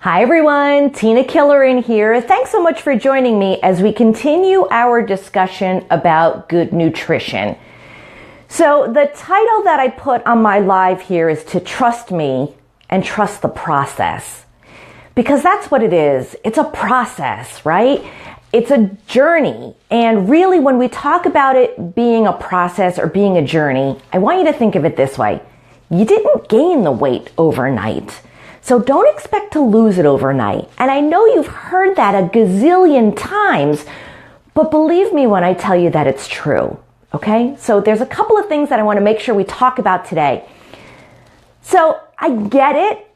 Hi everyone, Tina Killerin here. Thanks so much for joining me as we continue our discussion about good nutrition. So the title that I put on my live here is to trust me and trust the process. Because that's what it is. It's a process, right? It's a journey. And really when we talk about it being a process or being a journey, I want you to think of it this way. You didn't gain the weight overnight. So don't expect to lose it overnight. And I know you've heard that a gazillion times, but believe me when I tell you that it's true, okay? So there's a couple of things that I want to make sure we talk about today. So I get it.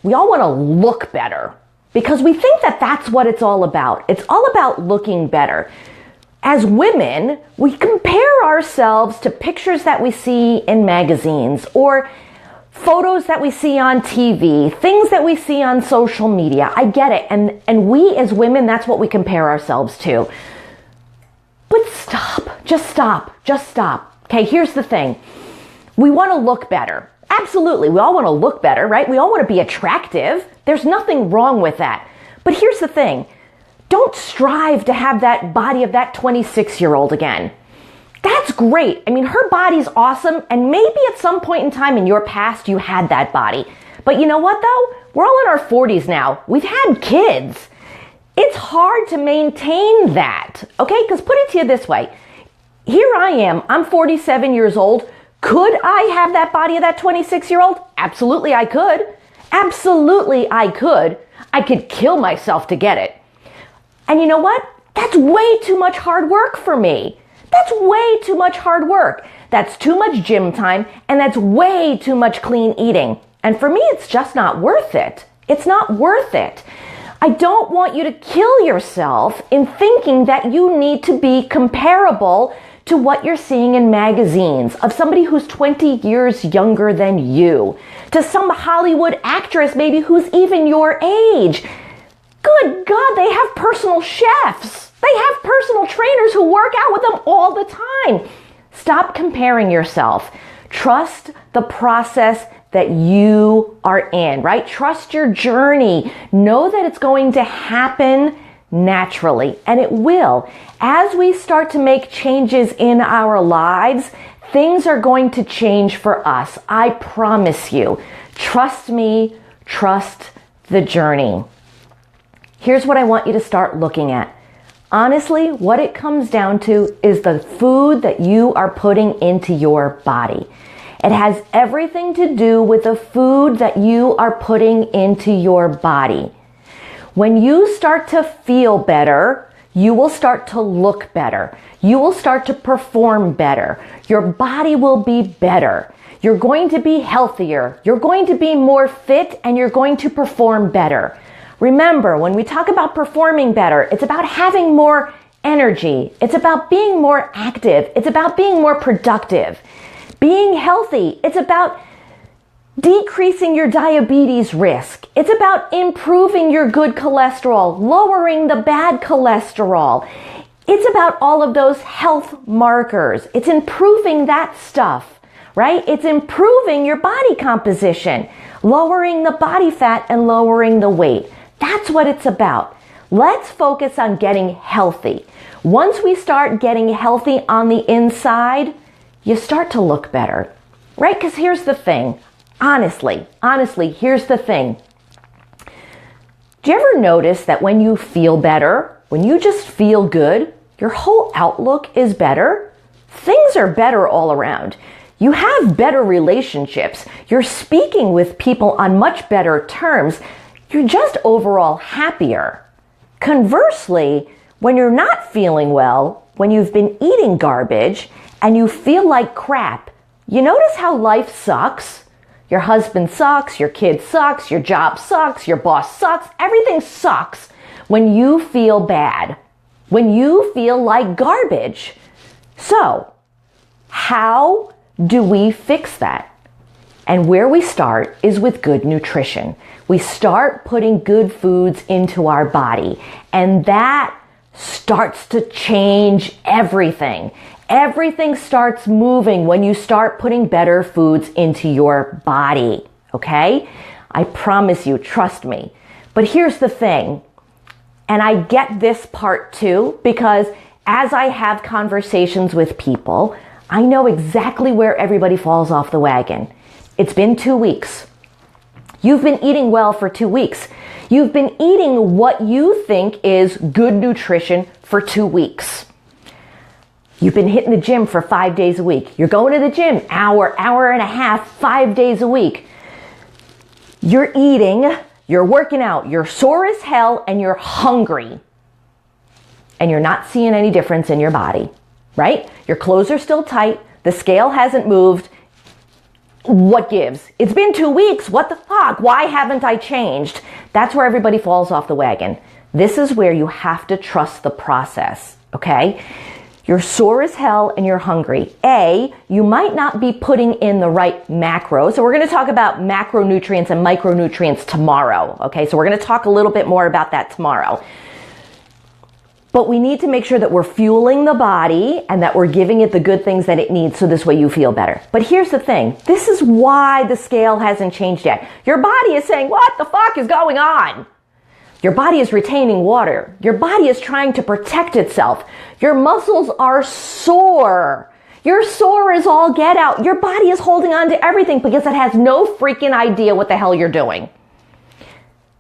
We all want to look better because we think that that's what it's all about. It's all about looking better. As women, we compare ourselves to pictures that we see in magazines or photos that we see on TV, things that we see on social media. I get it. And we as women, that's what we compare ourselves to. But stop. Just stop. Okay, here's the thing. We want to look better. Absolutely. We all want to look better, right? We all want to be attractive. There's nothing wrong with that. But here's the thing. Don't strive to have that body of that 26-year-old again. That's great. I mean, her body's awesome, and maybe at some point in time in your past you had that body. But you know what though? We're all in our 40s now. We've had kids. It's hard to maintain that, okay? Because put it to you this way. Here I am, I'm 47 years old. Could I have that body of that 26-year-old? Absolutely I could. Absolutely I could. I could kill myself to get it. And you know what? That's way too much hard work for me. That's way too much hard work. That's too much gym time, and that's way too much clean eating. And for me, it's just not worth it. It's not worth it. I don't want you to kill yourself in thinking that you need to be comparable to what you're seeing in magazines of somebody who's 20 years younger than you, to some Hollywood actress maybe who's even your age. Good God, they have personal chefs. They have personal trainers who work out with them all the time. Stop comparing yourself. Trust the process that you are in, right? Trust your journey. Know that it's going to happen naturally, and it will. As we start to make changes in our lives, things are going to change for us. I promise you. Trust me, trust the journey. Here's what I want you to start looking at. Honestly, what it comes down to is the food that you are putting into your body. It has everything to do with the food that you are putting into your body. When you start to feel better, you will start to look better. You will start to perform better. Your body will be better. You're going to be healthier. You're going to be more fit, and you're going to perform better. Remember, when we talk about performing better, it's about having more energy. It's about being more active. It's about being more productive. Being healthy, it's about decreasing your diabetes risk. It's about improving your good cholesterol, lowering the bad cholesterol. It's about all of those health markers. It's improving that stuff, right? It's improving your body composition, lowering the body fat and lowering the weight. That's what it's about. Let's focus on getting healthy. Once we start getting healthy on the inside, you start to look better, right? Because here's the thing. Honestly, here's the thing. Do you ever notice that when you feel better, when you just feel good, your whole outlook is better? Things are better all around. You have better relationships. You're speaking with people on much better terms. You're just overall happier. Conversely, when you're not feeling well, when you've been eating garbage and you feel like crap, you notice how life sucks? Your husband sucks, your kid sucks, your job sucks, your boss sucks, everything sucks when you feel bad, when you feel like garbage. So, how do we fix that? And where we start is with good nutrition. We start putting good foods into our body, and that starts to change everything. Everything starts moving when you start putting better foods into your body. okay? I promise you, trust me. But here's the thing, and I get this part too, because as I have conversations with people, I know exactly where everybody falls off the wagon. It's been 2 weeks. You've been eating well for 2 weeks. You've been eating what you think is good nutrition for 2 weeks. You've been hitting the gym for 5 days a week. You're going to the gym hour and a half, 5 days a week. You're eating, you're working out, you're sore as hell, and you're hungry. And you're not seeing any difference in your body, right? Your clothes are still tight. The scale hasn't moved. What gives? It's been 2 weeks. What the fuck? Why haven't I changed? That's where everybody falls off the wagon. This is where you have to trust the process, okay? You're sore as hell and you're hungry. You might not be putting in the right macros. So we're going to talk about macronutrients and micronutrients tomorrow, okay? So we're going to talk a little bit more about that tomorrow. But we need to make sure that we're fueling the body and that we're giving it the good things that it needs so this way you feel better. But here's the thing. This is why the scale hasn't changed yet. Your body is saying, what the fuck is going on? Your body is retaining water. Your body is trying to protect itself. Your muscles are sore. You're sore as all get out. Your body is holding on to everything because it has no freaking idea what the hell you're doing.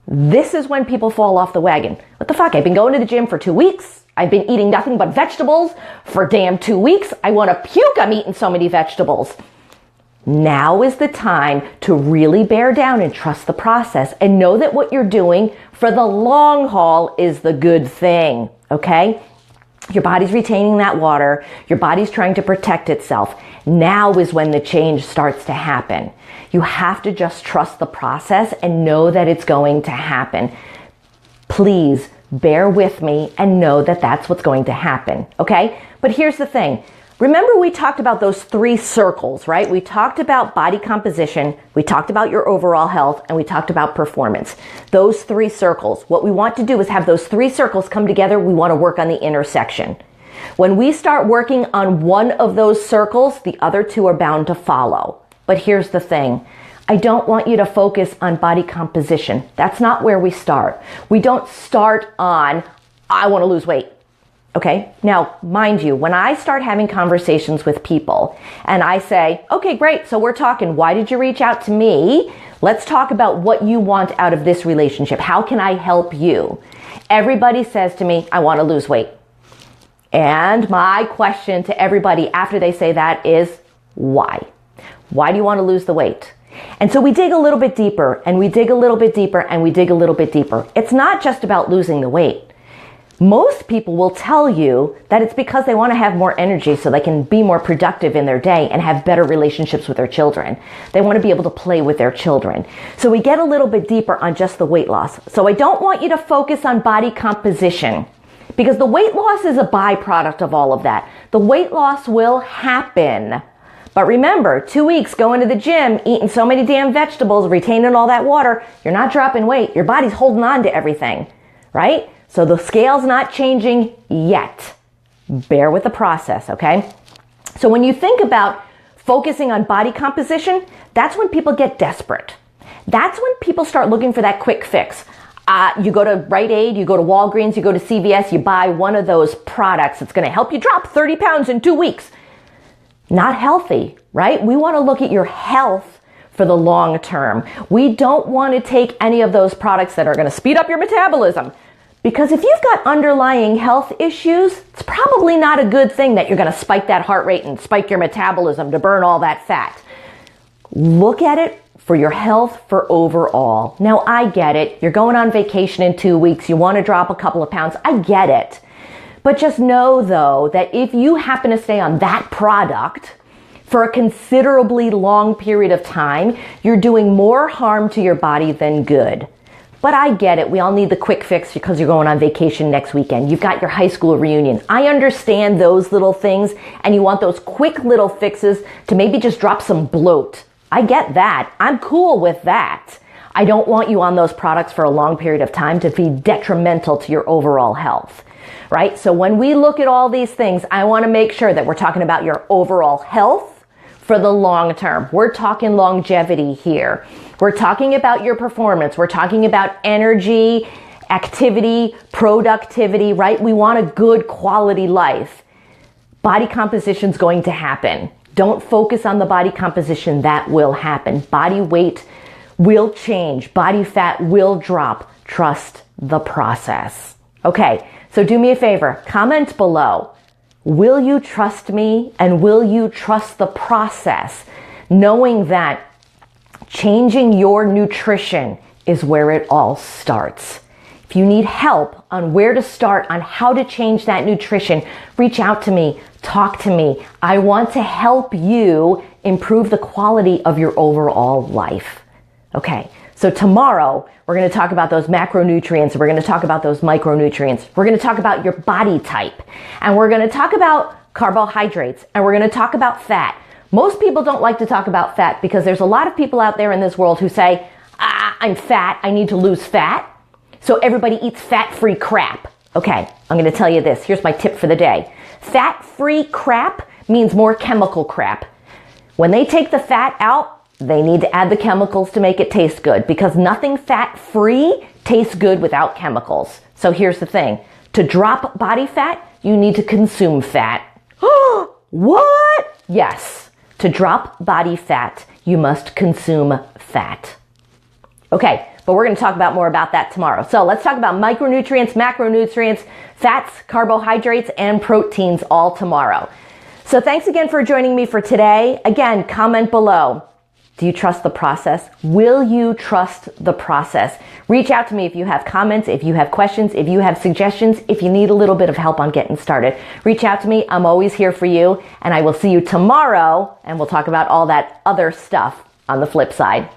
This is when people fall off the wagon. What the fuck? I've been going to the gym for 2 weeks. I've been eating nothing but vegetables for damn 2 weeks. I want to puke. I'm eating so many vegetables. Now is the time to really bear down and trust the process and know that what you're doing for the long haul is the good thing, okay? Your body's retaining that water. Your body's trying to protect itself. Now is when the change starts to happen. You have to just trust the process and know that it's going to happen. Please bear with me and know that that's what's going to happen, okay? But here's the thing. Remember we talked about those 3 circles, right? We talked about body composition, we talked about your overall health, and we talked about performance. Those 3 circles. What we want to do is have those 3 circles come together. We want to work on the intersection. When we start working on one of those circles, the other 2 are bound to follow. But here's the thing. I don't want you to focus on body composition. That's not where we start. We don't start on, I want to lose weight. Okay, now mind you, when I start having conversations with people and I say, okay, great, so we're talking, why did you reach out to me? Let's talk about what you want out of this relationship. How can I help you? Everybody says to me, I want to lose weight. And my question to everybody after they say that is, why? Why do you want to lose the weight? And so we dig a little bit deeper and we dig a little bit deeper and we dig a little bit deeper. It's not just about losing the weight. Most people will tell you that it's because they want to have more energy so they can be more productive in their day and have better relationships with their children. They want to be able to play with their children. So we get a little bit deeper on just the weight loss. So I don't want you to focus on body composition because the weight loss is a byproduct of all of that. The weight loss will happen. But remember, 2 weeks going to the gym, eating so many damn vegetables, retaining all that water, you're not dropping weight. Your body's holding on to everything, right? So the scale's not changing yet. Bear with the process, okay? So when you think about focusing on body composition, that's when people get desperate. That's when people start looking for that quick fix. You go to Rite Aid, you go to Walgreens, you go to CVS, you buy one of those products that's going to help you drop 30 pounds in 2 weeks. Not healthy, right? We want to look at your health for the long term. We don't want to take any of those products that are going to speed up your metabolism. Because if you've got underlying health issues, it's probably not a good thing that you're going to spike that heart rate and spike your metabolism to burn all that fat. Look at it for your health for overall. Now, I get it. You're going on vacation in 2 weeks. You want to drop a couple of pounds. I get it. But just know, though, that if you happen to stay on that product for a considerably long period of time, you're doing more harm to your body than good. But I get it. We all need the quick fix because you're going on vacation next weekend. You've got your high school reunion. I understand those little things, and you want those quick little fixes to maybe just drop some bloat. I get that. I'm cool with that. I don't want you on those products for a long period of time to be detrimental to your overall health, right? So when we look at all these things, I want to make sure that we're talking about your overall health for the long term. We're talking longevity here. We're talking about your performance. We're talking about energy, activity, productivity, right? We want a good quality life. Body composition is going to happen. Don't focus on the body composition. That will happen. Body weight will change. Body fat will drop. Trust the process. Okay, so do me a favor. Comment below. Will you trust me and will you trust the process, knowing that changing your nutrition is where it all starts? If you need help on where to start, on how to change that nutrition, reach out to me, talk to me. I want to help you improve the quality of your overall life. Okay, so tomorrow we're going to talk about those macronutrients. We're going to talk about those micronutrients. We're going to talk about your body type. And we're going to talk about carbohydrates. And we're going to talk about fat. Most people don't like to talk about fat because there's a lot of people out there in this world who say, I'm fat, I need to lose fat. So everybody eats fat-free crap. Okay, I'm going to tell you this. Here's my tip for the day. Fat-free crap means more chemical crap. When they take the fat out, they need to add the chemicals to make it taste good, because nothing fat-free tastes good without chemicals. So here's the thing. To drop body fat, you need to consume fat. What? Yes. To drop body fat, you must consume fat. Okay, but we're going to talk about more about that tomorrow. So let's talk about micronutrients, macronutrients, fats, carbohydrates, and proteins all tomorrow. So thanks again for joining me for today. Again, comment below. Do you trust the process? Will you trust the process? Reach out to me if you have comments, if you have questions, if you have suggestions, if you need a little bit of help on getting started. Reach out to me. I'm always here for you, and I will see you tomorrow, and we'll talk about all that other stuff on the flip side.